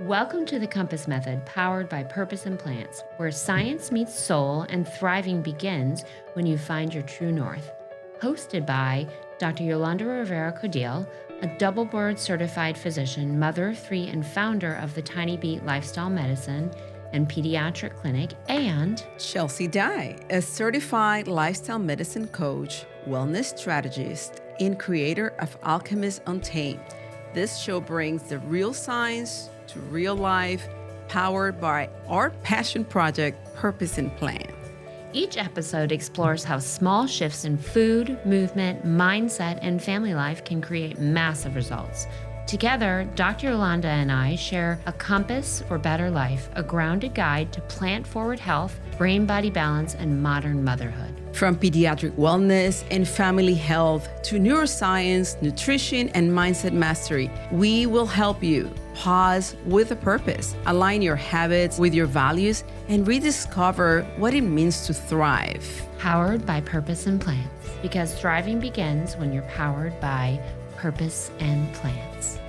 Welcome to the Compass Method, powered by Purpose and Plants, where science meets soul and thriving begins when you find your true north. Hosted by Dr. Yolanda Rivera-Caudill, a double board certified physician, mother of three, and founder of the Tiny Beat Lifestyle Medicine and Pediatric Clinic, and Chelsea Dye, a certified lifestyle medicine coach, wellness strategist, and creator of Alchemist Untamed. This show brings the real science to real life, powered by our passion project, Purpose and Plants. Each episode explores how small shifts in food, movement, mindset, and family life can create massive results. Together, Dr. Yolanda and I share a compass for better life, a grounded guide to plant-forward health, brain-body balance, and modern motherhood. From pediatric wellness and family health to neuroscience, nutrition, and mindset mastery, we will help you pause with a purpose, align your habits with your values, and rediscover what it means to thrive. Powered by Purpose and Plants, because thriving begins when you're powered by Purpose and Plants.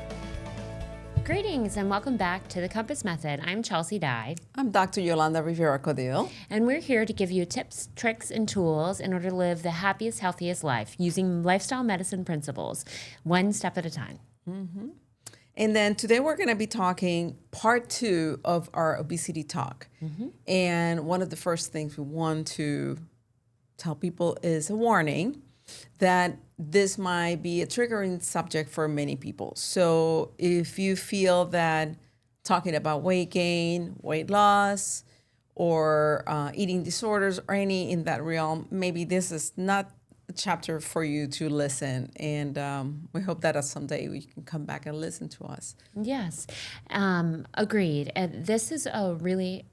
Greetings and welcome back to the Compass Method. I'm Chelsea Dye. I'm Dr. Yolanda Rivera-Caudill. And we're here to give you tips, tricks, and tools in order to live the happiest, healthiest life using lifestyle medicine principles, one step at a time. Mm-hmm. And then today we're going to be talking part 2 of our obesity talk. Mm-hmm. And one of the first things we want to tell people is a warning that this might be a triggering subject for many people. So if you feel that talking about weight gain, weight loss, or eating disorders or any in that realm, maybe this is not a chapter for you to listen. And we hope that someday you can come back and listen to us. Yes, agreed. This is a really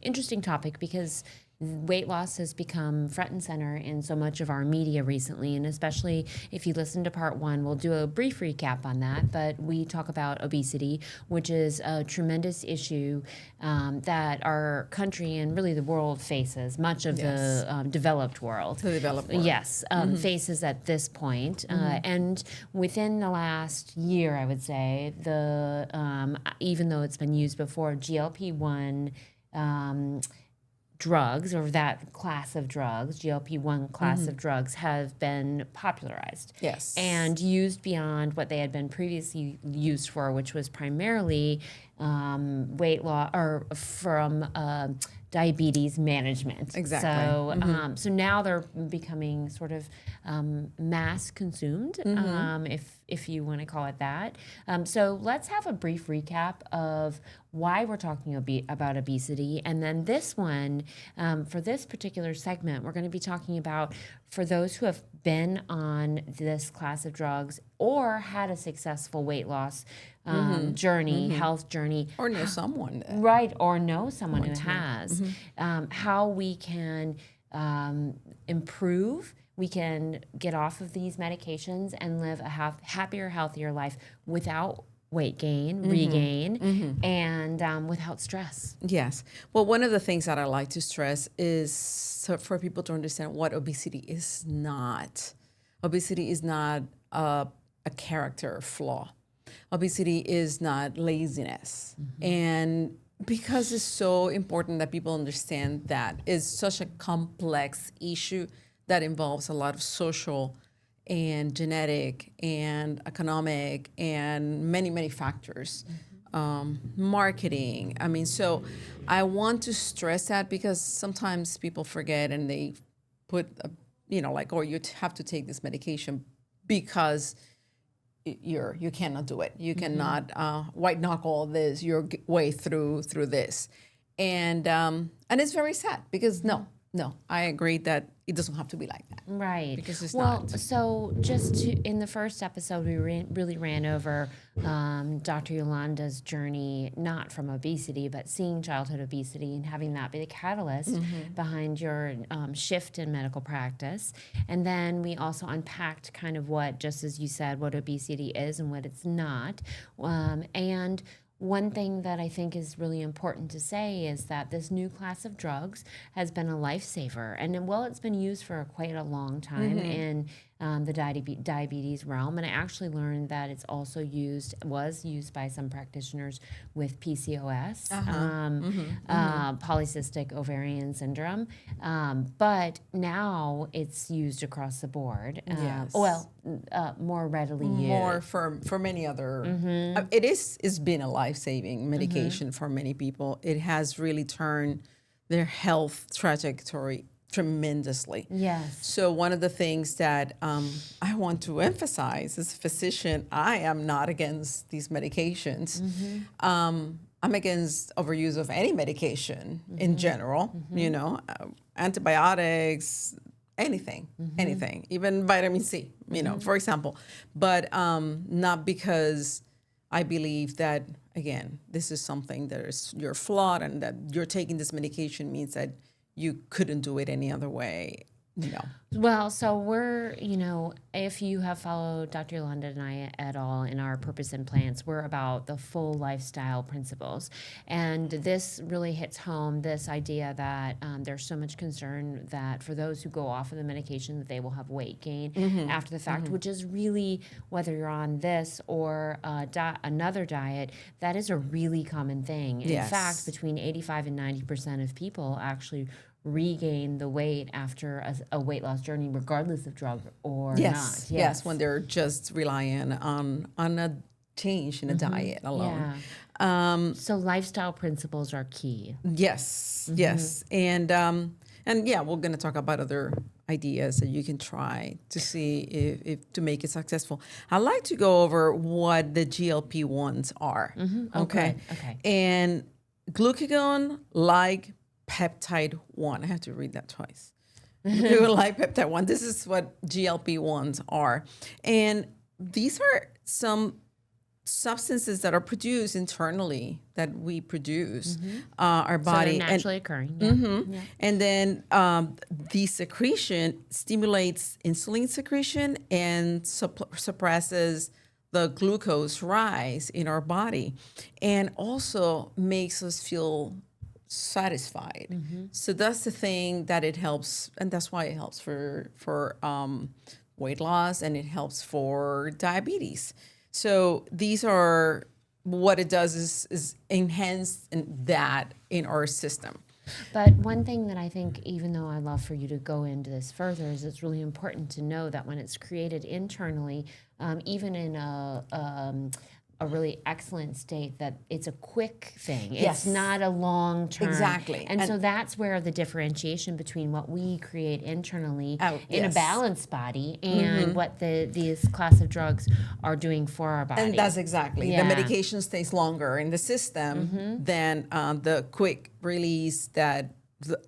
interesting topic because weight loss has become front and center in so much of our media recently, and especially if you listen to part 1, we'll do a brief recap on that, but we talk about obesity, which is a tremendous issue that our country and really the world faces, much of the developed world. The developed world. Yes, faces at this point. And within the last year, I would say, even though it's been used before, GLP-1 drugs, or that class of drugs, GLP-1 class of drugs, have been popularized. Yes. And used beyond what they had been previously used for, which was primarily weight loss or from diabetes management. Exactly. So, so now they're becoming sort of mass consumed, if you want to call it that. So let's have a brief recap of why we're talking about obesity. And then this one, for this particular segment, we're going to be talking about for those who have been on this class of drugs or had a successful weight loss journey, health journey. Or know someone. Right, or know someone who has. How we can improve, we can get off of these medications and live a happier, healthier life without weight gain, regain, and without stress. Yes. Well, one of the things that I like to stress is for people to understand what obesity is not. Obesity is not a character flaw. Obesity is not laziness. And because it's so important that people understand that it's such a complex issue that involves a lot of social and genetic and economic and many, many factors. Marketing. I mean, so I want to stress that because sometimes people forget and they put, or you have to take this medication because you cannot do it. You cannot white knuckle this your way through this, and it's very sad because no, I agree that it doesn't have to be like that. Right. Because it's not. not. So in the first episode, we really ran over Dr. Yolanda's journey, not from obesity, but seeing childhood obesity and having that be the catalyst behind your shift in medical practice. And then we also unpacked kind of what, just as you said, what obesity is and what it's not. And one thing that I think is really important to say is that this new class of drugs has been a lifesaver. And while it's been used for quite a long time in the diabetes realm, and I actually learned that it's also was used by some practitioners with PCOS, polycystic ovarian syndrome, but now it's used across the board. Yes. More readily used. More for many other. It's been a life-saving medication for many people. It has really turned their health trajectory tremendously. Yes. So one of the things that I want to emphasize as a physician, I am not against these medications. I'm against overuse of any medication in general, antibiotics, anything, even vitamin C, for example. But not because I believe that, again, this is something that you're flawed and that you're taking this medication means that you couldn't do it any other way. No. Well, so we're, if you have followed Dr. Yolanda and I at all in our Purpose Implants, we're about the full lifestyle principles. And this really hits home this idea that there's so much concern that for those who go off of the medication that they will have weight gain after the fact, which is really, whether you're on this or another diet, that is a really common thing. In fact, between 85 and 90% of people actually regain the weight after a weight loss journey, regardless of drug or not. Yes, when they're just relying on a change in a diet alone. Yeah. So lifestyle principles are key. Yes, yes, and yeah, we're going to talk about other ideas that you can try to see if to make it successful. I'd like to go over what the GLP-1s are. Okay. And glucagon-like peptide 1. I have to read that twice. Glucagon-like peptide 1. This is what GLP-1s are. And these are some substances that are produced internally that we produce our body. So they're naturally occurring. And then the secretion stimulates insulin secretion and suppresses the glucose rise in our body, and also makes us feel satisfied. So that's the thing that it helps, and that's why it helps for weight loss, and it helps for diabetes. So these are what it does is enhance that in our system. But one thing that I think, even though I'd love for you to go into this further, is it's really important to know that when it's created internally, even in a really excellent state, that it's a quick thing. It's not a long term. Exactly. And so that's where the differentiation between what we create internally in a balanced body and what these class of drugs are doing for our body. And that's exactly. The medication stays longer in the system than the quick release that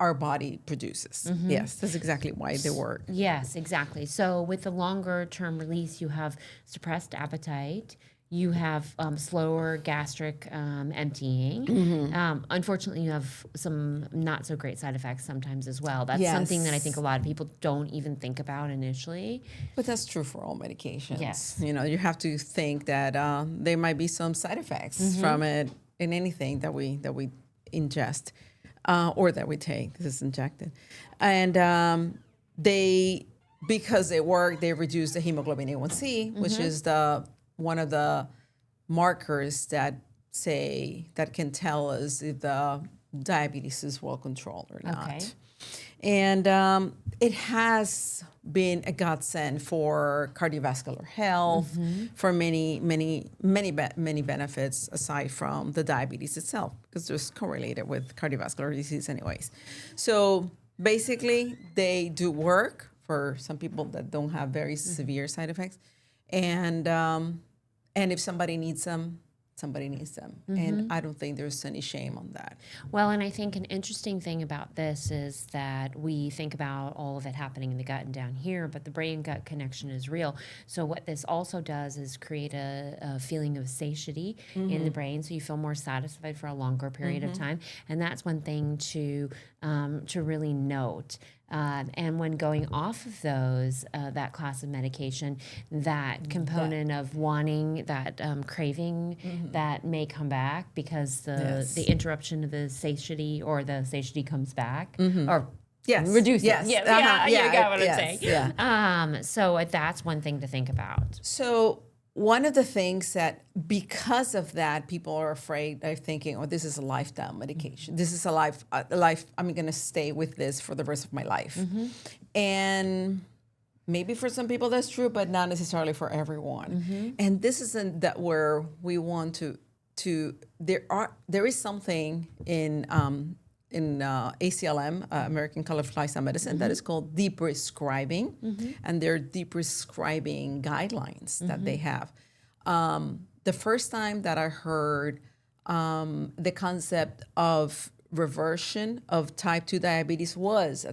our body produces. Yes, that's exactly why they work. Yes, exactly. So with the longer term release, you have suppressed appetite. You have slower gastric emptying. Unfortunately, you have some not so great side effects sometimes as well. That's something that I think a lot of people don't even think about initially. But that's true for all medications. Yes. You have to think that there might be some side effects from it in anything that we ingest or that we take. This is injected. And because they work, they reduce the hemoglobin A1C, which is one of the markers that can tell us if the diabetes is well controlled or not. Okay. And it has been a godsend for cardiovascular health, for many benefits aside from the diabetes itself, because it's correlated with cardiovascular disease anyways. So basically, they do work for some people that don't have very severe side effects. And if somebody needs them, somebody needs them. And I don't think there's any shame on that. Well, and I think an interesting thing about this is that we think about all of it happening in the gut and down here, but the brain-gut connection is real. So what this also does is create a feeling of satiety in the brain, so you feel more satisfied for a longer period of time. And that's one thing to really note. And when going off of those, that class of medication, that component of wanting, that craving, that may come back because the interruption of the satiety, or the satiety comes back, or Yes. reduce Yes. it. Yeah, you got what I'm yes, saying. Yeah. So that's one thing to think about. So one of the things that, because of that, people are afraid, they're thinking, oh, this is a lifestyle medication. This is a life, I'm going to stay with this for the rest of my life. And maybe for some people that's true, but not necessarily for everyone. And this isn't that where we want to there is something in ACLM, American College of Lifestyle Medicine, that is called deprescribing, and they're deprescribing guidelines that they have. The first time that I heard the concept of reversion of type 2 diabetes was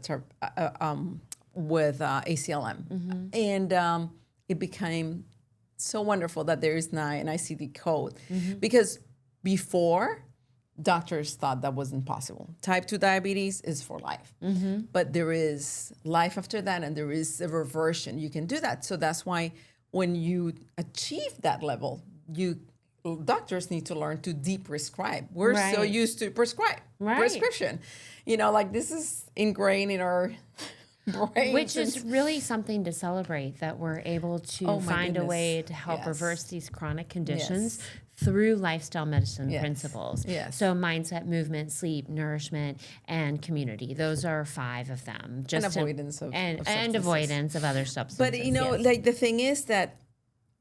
with ACLM. And it became so wonderful that there is now an ICD code. Because before, doctors thought that wasn't possible. Type 2 diabetes is for life. But there is life after that, and there is a reversion. You can do that. So that's why when you achieve that level, doctors need to learn to de-prescribe. We're so used to prescription. Like this is ingrained in our brains. Which is really something to celebrate, that we're able to find a way to help reverse these chronic conditions through lifestyle medicine principles. So mindset, movement, sleep, nourishment, and community. Those are 5 of them. Just and avoidance of and avoidance of other substances. But like the thing is that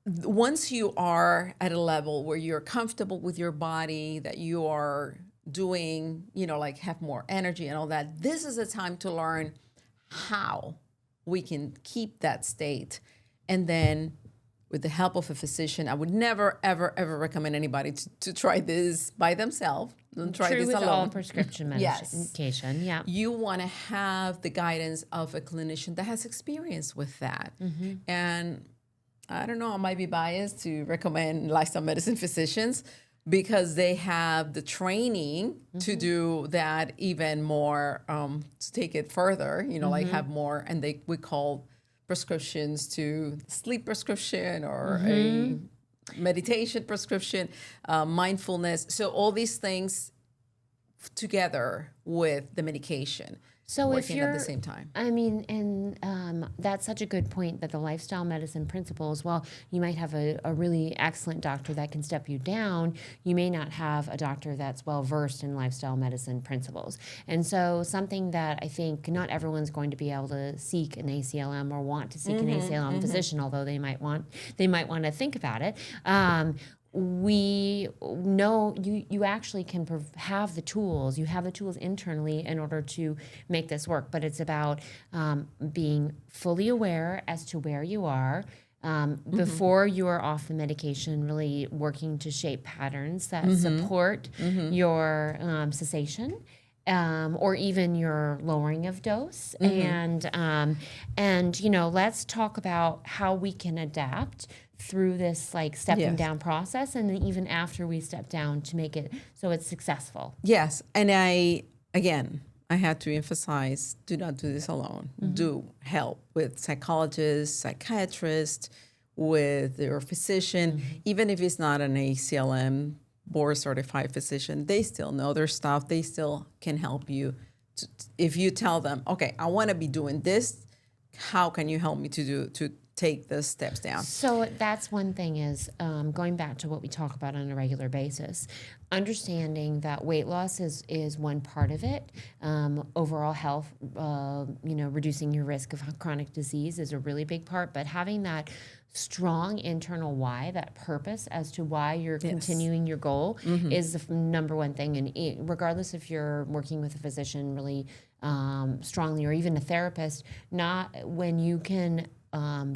once you are at a level where you're comfortable with your body, that you are doing, like have more energy and all that, this is a time to learn how we can keep that state. And then with the help of a physician, I would never, ever, ever recommend anybody to try this by themselves. Don't try this with alone. all prescription medication. You want to have the guidance of a clinician that has experience with that. And I don't know, I might be biased to recommend lifestyle medicine physicians because they have the training to do that even more, to take it further, like have more, and we call prescriptions to sleep prescription or a meditation prescription, mindfulness. So all these things together with the medication. So if you're at the same time. I mean, and that's such a good point, that the lifestyle medicine principles, well, you might have a really excellent doctor that can step you down. You may not have a doctor that's well versed in lifestyle medicine principles. And so something that I think not everyone's going to be able to seek an ACLM or want to seek an ACLM physician, although they might want to think about it. We know you actually can have the tools. You have the tools internally in order to make this work. But it's about being fully aware as to where you are before you are off the medication, really working to shape patterns that support your cessation. Or even your lowering of dose. And let's talk about how we can adapt through this stepping down process, and then even after we step down, to make it so it's successful. Yes. And I had to emphasize, do not do this alone. Do help with psychologists, psychiatrists, with your physician. Even if it's not an ACLM board certified physician, they still know their stuff. They still can help you. If you tell them, okay, I want to be doing this, how can you help me to take the steps down? So that's one thing, is going back to what we talk about on a regular basis, understanding that weight loss is one part of it. Overall health, reducing your risk of chronic disease is a really big part, but having that strong internal why, that purpose as to why you're continuing your goal is the number one thing. And regardless if you're working with a physician really strongly, or even a therapist, when you can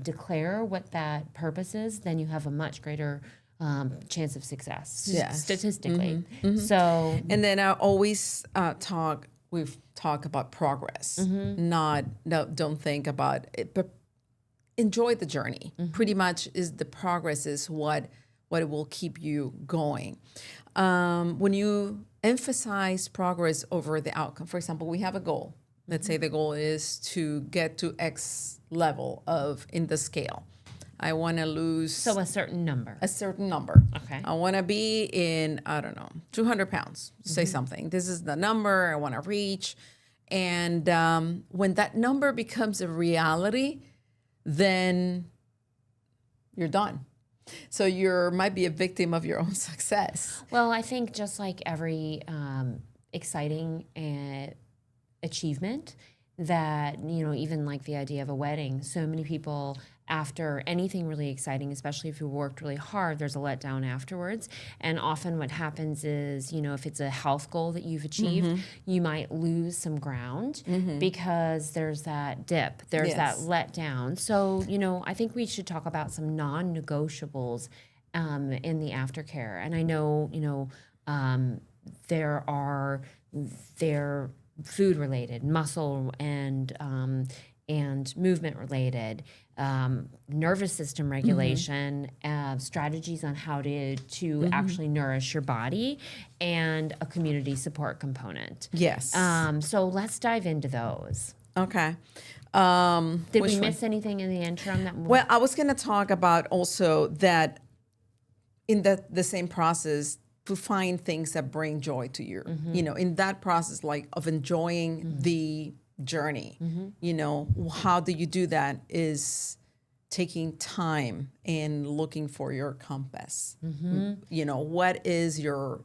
declare what that purpose is, then you have a much greater chance of success statistically. So, and then I always talk about progress. Don't think about it, but enjoy the journey. Pretty much is the progress is what it will keep you going. When you emphasize progress over the outcome, for example, we have a goal. Let's say the goal is to get to X level in the scale. I want to lose... a certain number. A certain number. Okay. I want to be in, 200 pounds, say something. This is the number I want to reach. And when that number becomes a reality, then you're done. So you might be a victim of your own success. Well, I think just like every exciting achievement, that, you know, even like the idea of a wedding, so many people after anything really exciting, especially if you worked really hard, there's a letdown afterwards. And often what happens is, you know, if it's a health goal that you've achieved, you might lose some ground because there's that dip, there's that letdown. So, you know, I think we should talk about some non-negotiables in the aftercare. And I know, you know, they're food related, muscle and movement related, nervous system regulation, strategies on how to actually nourish your body, and a community support component. Yes. So let's dive into those. Okay. Did we miss anything in the interim? Well, I was going to talk about also that in the same process, to find things that bring joy to you, you know, in that process, like of enjoying the journey, you know, how do you do that is taking time and looking for your compass. You know, what is your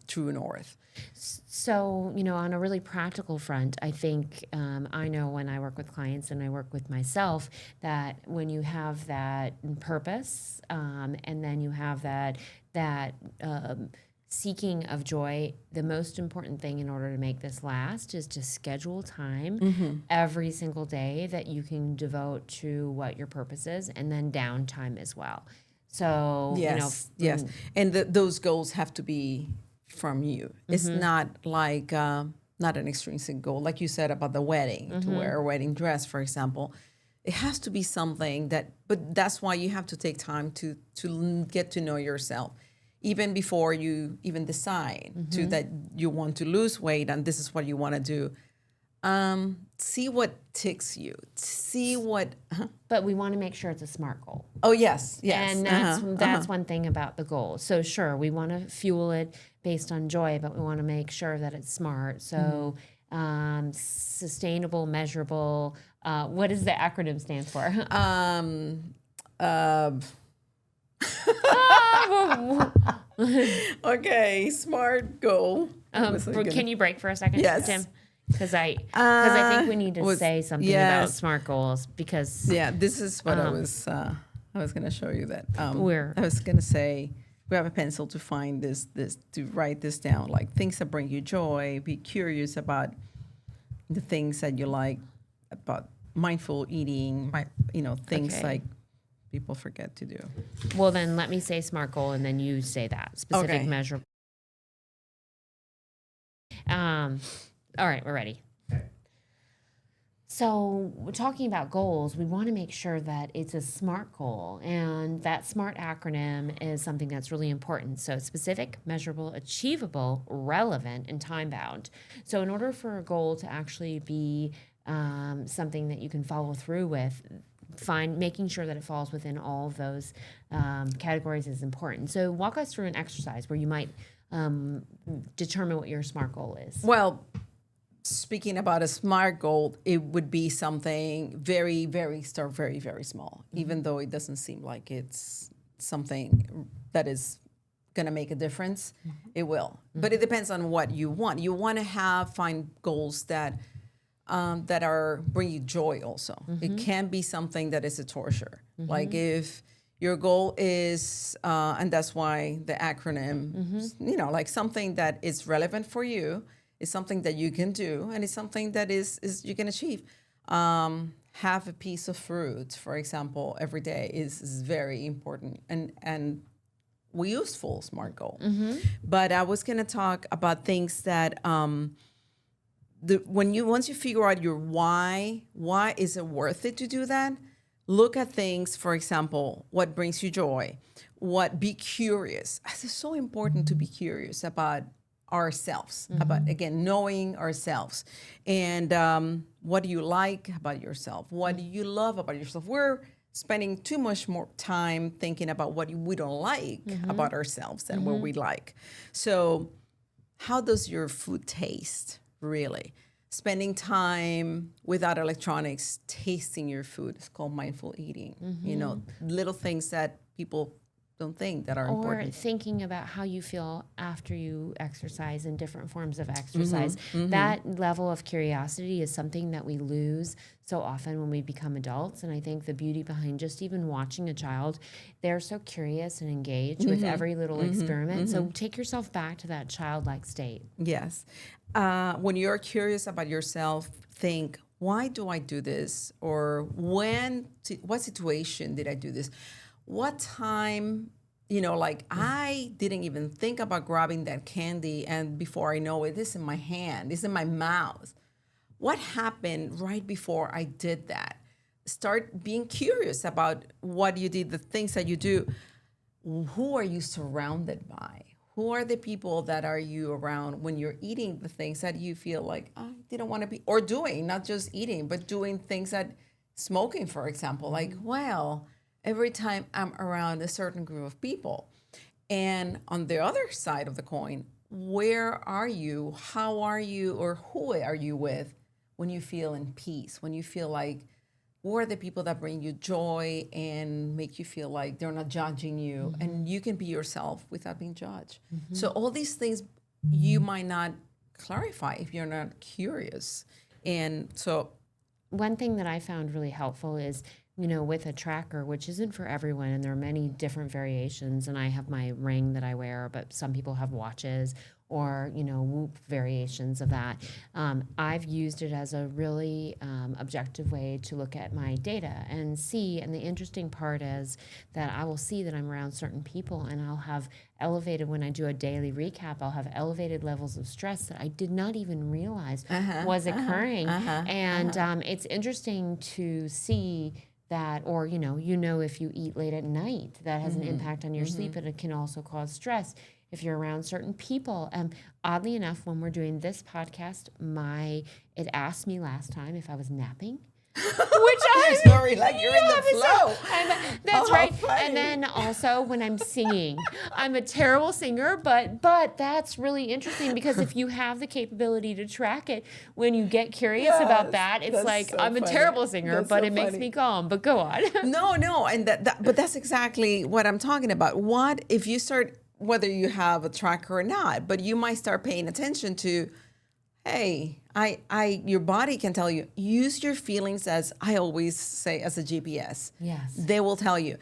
true north? So, you know, on a really practical front, I think I know when I work with clients and I work with myself that when you have that purpose and then you have that seeking of joy, the most important thing in order to make this last is to schedule time every single day that you can devote to what your purpose is, and then downtime as well. So, yes. And those goals have to be from you. It's not like, not an extrinsic goal. Like you said about the wedding, to wear a wedding dress, for example. It has to be something but that's why you have to take time to get to know yourself. Even before you even decide that you want to lose weight and this is what you want to do, see what ticks you. See what. But we want to make sure it's a SMART goal. Oh yes. And that's one thing about the goal. So sure, we want to fuel it based on joy, but we want to make sure that it's SMART. So sustainable, measurable. What does the acronym stand for? Okay, SMART goal. Can you break for a second, yes. Tim? Because I think we need to say something about SMART goals, because this is what I was going to show you that I where was going to say we have a pencil to find this to write this down, like things that bring you joy. Be curious about the things that you like, about mindful eating, things like people forget to do. Well, then let me say SMART goal, and then you say that specific measure. All right, we're ready. So we're talking about goals. We want to make sure that it's a SMART goal, and that SMART acronym is something that's really important. So specific, measurable, achievable, relevant, and time-bound. So in order for a goal to actually be something that you can follow through with, making sure that it falls within all of those categories is important. So walk us through an exercise where you might determine what your SMART goal is. Well, speaking about a SMART goal, it would be something very, very small, even though it doesn't seem like it's something that is going to make a difference. It will. But it depends on what you want. You want to find goals that bring you joy also. It can be something that is a torture. Like if your goal is, and that's why the acronym, like something that is relevant for you, is something that you can do, and it's something that is you can achieve. Have a piece of fruit, for example, every day is very important and useful SMART goal. But I was going to talk about things that once you figure out your why is it worth it to do that? Look at things, for example, what brings you joy? Be curious. It's so important to be curious about ourselves, about, again, knowing ourselves. And what do you like about yourself? What do you love about yourself? We're spending too much more time thinking about what we don't like about ourselves than what we like. So how does your food taste, really? spending time without electronics, tasting your food. It's called mindful eating. You know, little things that people don't think that are Or important. thinking about how you feel after you exercise and different forms of exercise. That level of curiosity is something that we lose so often when we become adults. And I think the beauty behind just even watching a child, they're so curious and engaged with every little experiment. So take yourself back to that childlike state. Yes. When you're curious about yourself, think, why do I do this? Or what situation did I do this? What time, you know, like I didn't even think about grabbing that candy, and before I know it, it's in my hand, it's in my mouth. What happened right before I did that? Start being curious about what you did, the things that you do. Who are you surrounded by? Who are the people that are you around when you're eating the things that you feel like I didn't want to be, or doing, not just eating, but doing things that, smoking, for example, like, well, every time I'm around a certain group of people. And on the other side of the coin, where are you? How are you? Or who are you with when you feel in peace? When you feel like, who are the people that bring you joy and make you feel like they're not judging you, and you can be yourself without being judged? So all these things you might not clarify if you're not curious. And so One thing that I found really helpful is, you know, with a tracker, which isn't for everyone, and there are many different variations, and I have my ring that I wear, but some people have watches or, you know, Whoop variations of that. I've used it as a really objective way to look at my data and see, and the interesting part is that I will see that I'm around certain people, and I'll have elevated, when I do a daily recap, I'll have elevated levels of stress that I did not even realize was occurring. And it's interesting to see that, or, you know, if you eat late at night, that has an impact on your sleep, and it can also cause stress if you're around certain people. Oddly enough, when we're doing this podcast, it asked me last time if I was napping. Which I sorry, like you're in the flow. That's Oh, right. funny. And then also when I'm singing, I'm a terrible singer, but that's really interesting, because if you have the capability to track it, when you get curious about that, it's like, so I'm a funny. terrible singer, That's but so it makes funny. me calm. But go on. No, and but that's exactly what I'm talking about. What if you start, whether you have a tracker or not, but you might start paying attention to, hey, your body can tell you, use your feelings, as I always say, as a GPS. Yes. They will tell you.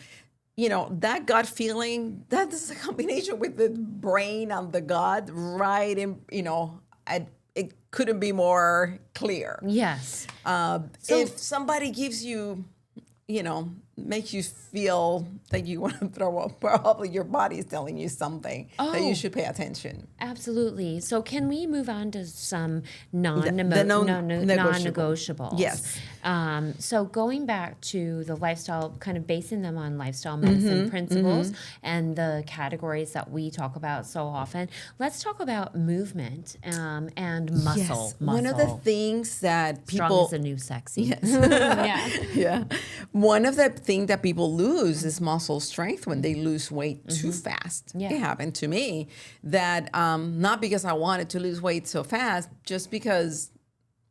You know, that gut feeling, that is a combination with the brain and the gut, right? And, you know, it couldn't be more clear. Yes. If somebody gives you, you know, makes you feel that you want to throw up, probably your body is telling you something that you should pay attention. Absolutely. So can we move on to some non-negotiable. non-negotiables? Yes. So going back to the lifestyle, kind of basing them on lifestyle medicine principles and the categories that we talk about so often, let's talk about movement and muscle. Yes. One of the things that Strong people... is the new sexy. Yes. Yeah. One of the things that people lose is muscle strength when they lose weight too fast. Yeah. It happened to me that not because I wanted to lose weight so fast, just because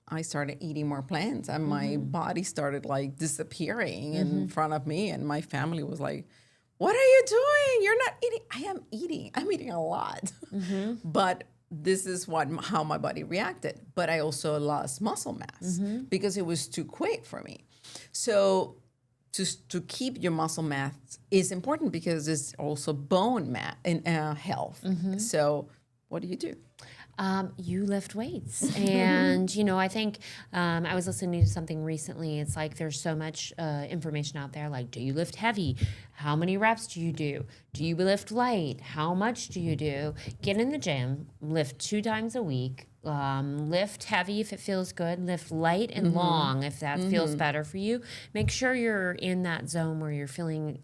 I started eating more plants and my body started like disappearing in front of me, and my family was like, "What are you doing? You're not eating." I am eating. I'm eating a lot. But this is how my body reacted. But I also lost muscle mass because it was too quick for me. So to keep your muscle mass is important, because it's also bone mass and health. So what do? You lift weights. And, you know, I think I was listening to something recently. It's like there's so much information out there, like, do you lift heavy? How many reps do you do? Do you lift light? How much do you do? Get in the gym, lift 2 times a week. Lift heavy if it feels good. Lift light and long if that feels better for you. Make sure you're in that zone where you're feeling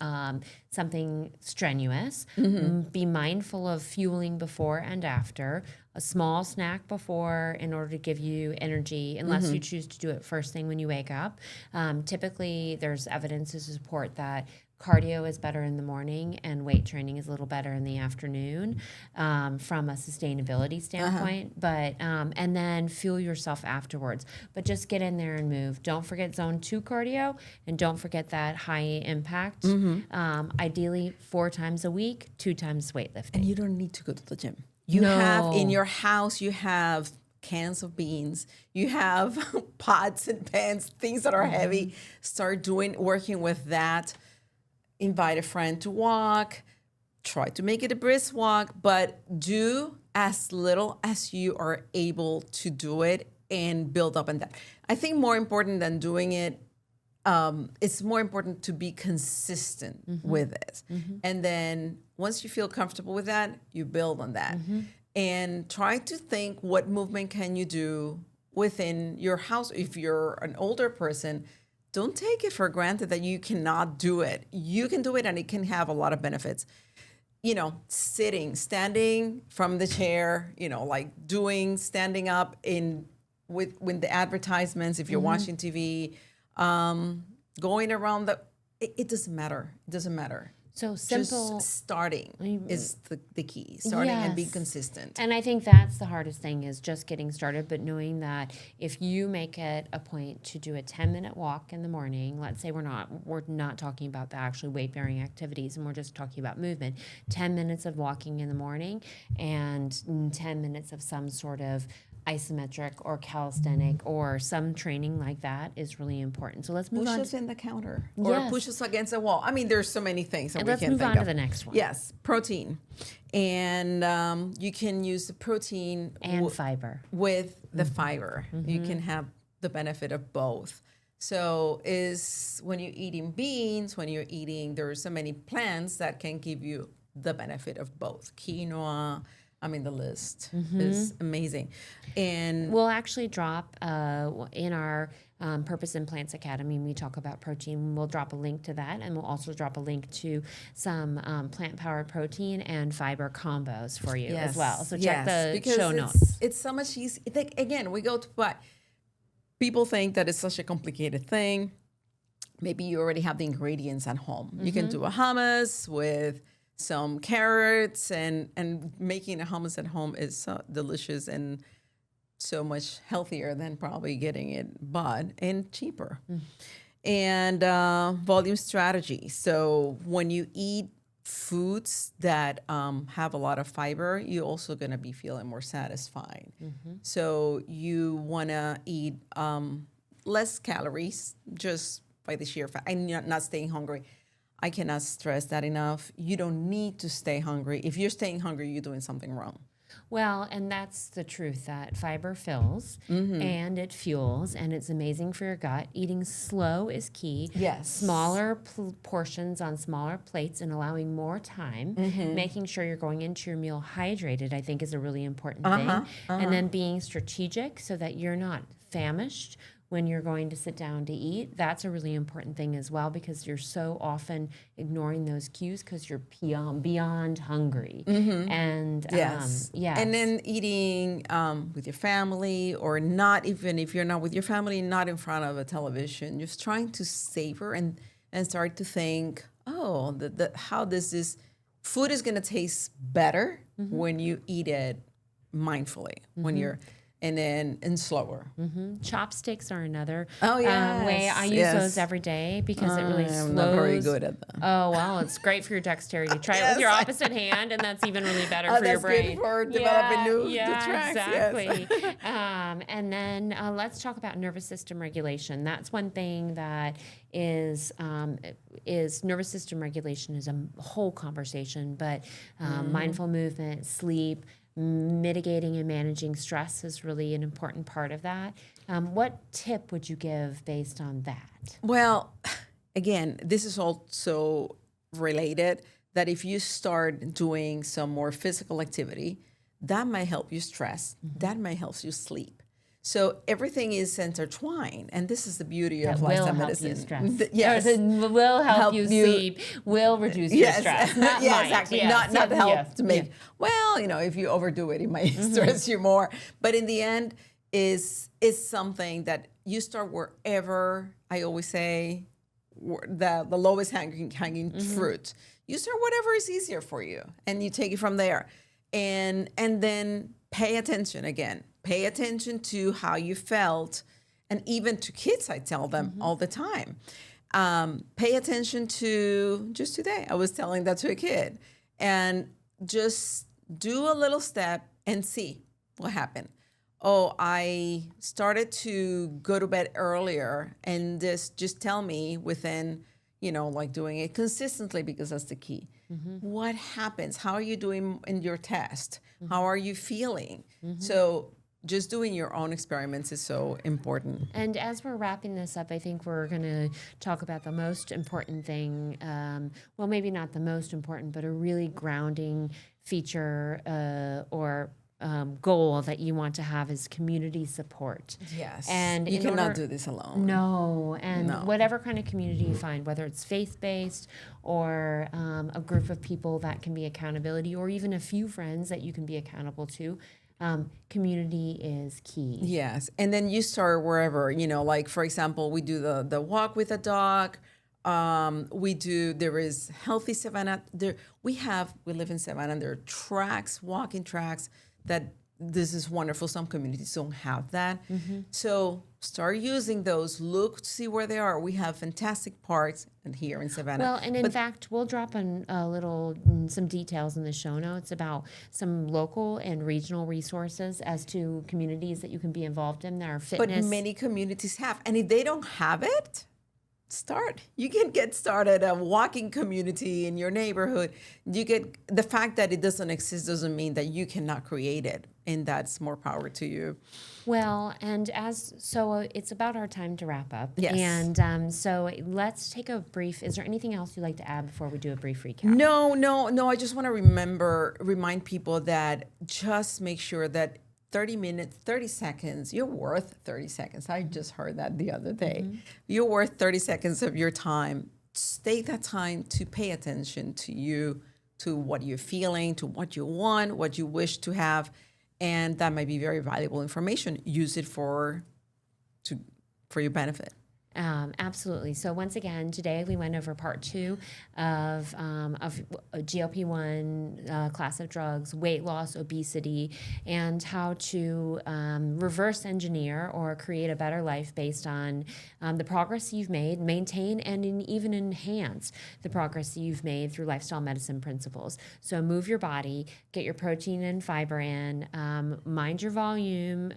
something strenuous. Be mindful of fueling before and after. A small snack before in order to give you energy, unless you choose to do it first thing when you wake up. Typically, there's evidence to support that cardio is better in the morning and weight training is a little better in the afternoon from a sustainability standpoint. But and then fuel yourself afterwards. But just get in there and move. Don't forget zone 2 cardio, and don't forget that high impact. Ideally 4 times a week, 2 times weightlifting. And you don't need to go to the gym. You have in your house, you have cans of beans, you have pots and pans, things that are heavy. Start working with that. Invite a friend to walk. Try to make it a brisk walk, but do as little as you are able to do it and build up on that. I think more important than doing it, it's more important to be consistent with it. And then once you feel comfortable with that, you build on that. And try to think, what movement can you do within your house? If you're an older person, don't take it for granted that you cannot do it. You can do it, and it can have a lot of benefits. You know, standing from the chair, you know, like standing up with the advertisements, if you're watching TV, going around it doesn't matter. It doesn't matter. So simple. Just starting is the key. Starting and being consistent. And I think that's the hardest thing, is just getting started, but knowing that if you make it a point to do a 10-minute walk in the morning, let's say we're not talking about the actual weight-bearing activities, and we're just talking about movement, 10 minutes of walking in the morning and 10 minutes of some sort of isometric or calisthenic or some training like that is really important. So let's move on. Push-ups in the counter or push-ups against a wall. I mean, there's so many things that we can think of. Let's move on to the next one. Yes, protein. And you can use the protein and fiber. With the fiber. You can have the benefit of both. So when you're eating beans, there's so many plants that can give you the benefit of both. Quinoa, I mean, the list is amazing. And we'll actually drop in our Purpose and Plants Academy, we talk about protein. We'll drop a link to that, and we'll also drop a link to some plant-powered protein and fiber combos for you as well. So check the show notes. It's so much easier. Again, we go to what people think that it's such a complicated thing. Maybe you already have the ingredients at home. You can do a hummus with some carrots, and making a hummus at home is so delicious and so much healthier than probably getting it bought, and cheaper. And volume strategy. So when you eat foods that have a lot of fiber, you're also going to be feeling more satisfied. So you want to eat less calories just by the sheer fact, and not staying hungry. I cannot stress that enough. You don't need to stay hungry. If you're staying hungry, you're doing something wrong. Well, and that's the truth, that fiber fills and it fuels, and it's amazing for your gut. Eating slow is key. Yes. Smaller portions on smaller plates and allowing more time. Making sure you're going into your meal hydrated, I think, is a really important thing. And then being strategic so that you're not famished when you're going to sit down to eat. That's a really important thing as well, because you're so often ignoring those cues because you're beyond hungry. And yes. And then eating with your family, or not, even if you're not with your family, not in front of a television, just trying to savor and start to think, how food is going to taste better when you eat it mindfully, and slower. Chopsticks are another yes. way. I use those every day because it really slows. I'm not very good at that. Oh, well, it's great for your dexterity. Try it with your opposite hand, and that's even really better for your brain. Good for developing new tracks. Exactly. Yes. And then let's talk about nervous system regulation. That's one thing that is nervous system regulation is a whole conversation, but mindful movement, sleep, mitigating and managing stress is really an important part of that. What tip would you give based on that? Well, again, this is also related, that if you start doing some more physical activity, that might help you stress. That might help you sleep. So everything is intertwined, and this is the beauty of lifestyle medicine. You stress. Yes, will help you sleep. Will reduce your stress. Not might. Exactly. Not help to make. Well, if you overdo it, it might stress you more. But in the end, is something that you start wherever. I always say, the lowest hanging fruit. You start whatever is easier for you, and you take it from there. And then pay attention again. Pay attention to how you felt. And even to kids, I tell them all the time. Pay attention to, just today, I was telling that to a kid. And just do a little step and see what happened. Oh, I started to go to bed earlier, and just tell me within, like doing it consistently, because that's the key. What happens? How are you doing in your test? How are you feeling? So just doing your own experiments is so important. And as we're wrapping this up, I think we're going to talk about the most important thing. Well, maybe not the most important, but a really grounding feature or goal that you want to have is community support. Yes. And you cannot do this alone. No. And whatever kind of community you find, whether it's faith-based or a group of people that can be accountability, or even a few friends that you can be accountable to, community is key. Yes. And then you start wherever, like, for example, we do the walk with a dog. There is Healthy Savannah. We live in Savannah, and there are walking tracks that this is wonderful. Some communities don't have that. So start using those. Look to see where they are. We have fantastic parks here in Savannah. Well, and in fact, we'll drop some details in the show notes about some local and regional resources as to communities that you can be involved in that are fitness. But many communities have. And if they don't have it, start. You can get started a walking community in your neighborhood. The fact that it doesn't exist doesn't mean that you cannot create it, and that's more power to you. Well, and it's about our time to wrap up. Yes. And so let's take a brief. Is there anything else you'd like to add before we do a brief recap? No. I just want to remind people that just make sure that 30 seconds, you're worth 30 seconds. I just heard that the other day. You're worth 30 seconds of your time. Take that time to pay attention to you, to what you're feeling, to what you want, what you wish to have. And that might be very valuable information. Use it for your benefit. Absolutely. So once again, today we went over part 2 of GLP-1 class of drugs, weight loss, obesity, and how to reverse engineer or create a better life based on the progress you've made, maintain, and even enhance the progress you've made through lifestyle medicine principles. So move your body, get your protein and fiber in, mind your volume,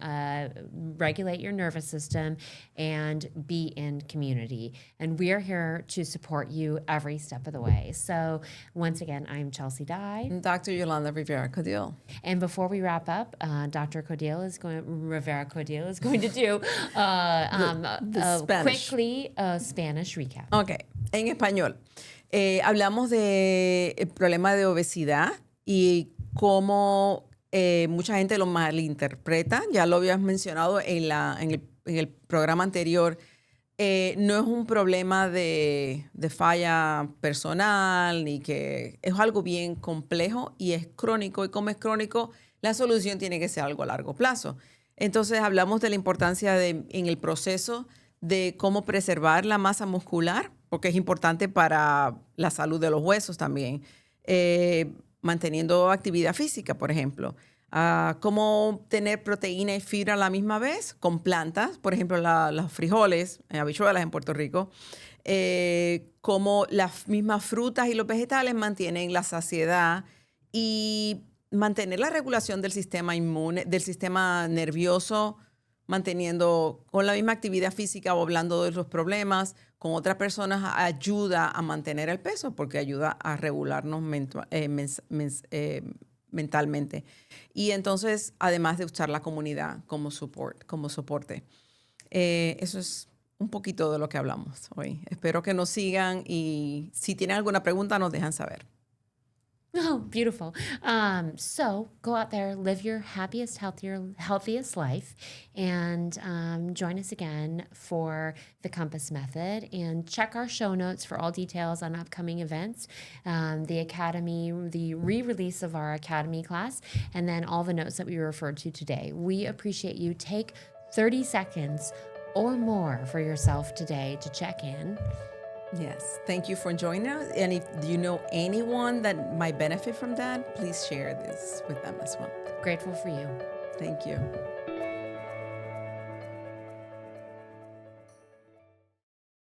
regulate your nervous system, and be in community. And we are here to support you every step of the way. So once again, I'm Chelsea Dye. And Dr. Yolanda Rivera-Caudill. And before we wrap up, Dr. Rivera-Caudill is going to do quickly a Spanish recap. Ok, en español. Hablamos del problema de obesidad y cómo mucha gente lo malinterpreta. Ya lo habías mencionado en el programa anterior. No es un problema de falla personal, ni que es algo bien complejo y es crónico. Y como es crónico, la solución tiene que ser algo a largo plazo. Entonces hablamos de la importancia en el proceso de cómo preservar la masa muscular, porque es importante para la salud de los huesos también. Manteniendo actividad física, por ejemplo. Cómo tener proteína y fibra a la misma vez con plantas, por ejemplo, los frijoles, habichuelas en Puerto Rico, cómo las mismas frutas y los vegetales mantienen la saciedad y mantener la regulación del sistema inmune, del sistema nervioso, manteniendo con la misma actividad física o hablando de los problemas con otras personas ayuda a mantener el peso porque ayuda a regularnos mentalmente. Y entonces, además de usar la comunidad como soporte. Eso es un poquito de lo que hablamos hoy. Espero que nos sigan y si tienen alguna pregunta nos dejan saber. Oh, beautiful. So go out there, live your happiest, healthiest life, and join us again for the Compass Method. And check our show notes for all details on upcoming events, the Academy, the re-release of our Academy class, and then all the notes that we referred to today. We appreciate you. Take 30 seconds or more for yourself today to check in. Yes. Thank you for joining us. And if you know anyone that might benefit from that, please share this with them as well. Grateful for you. Thank you.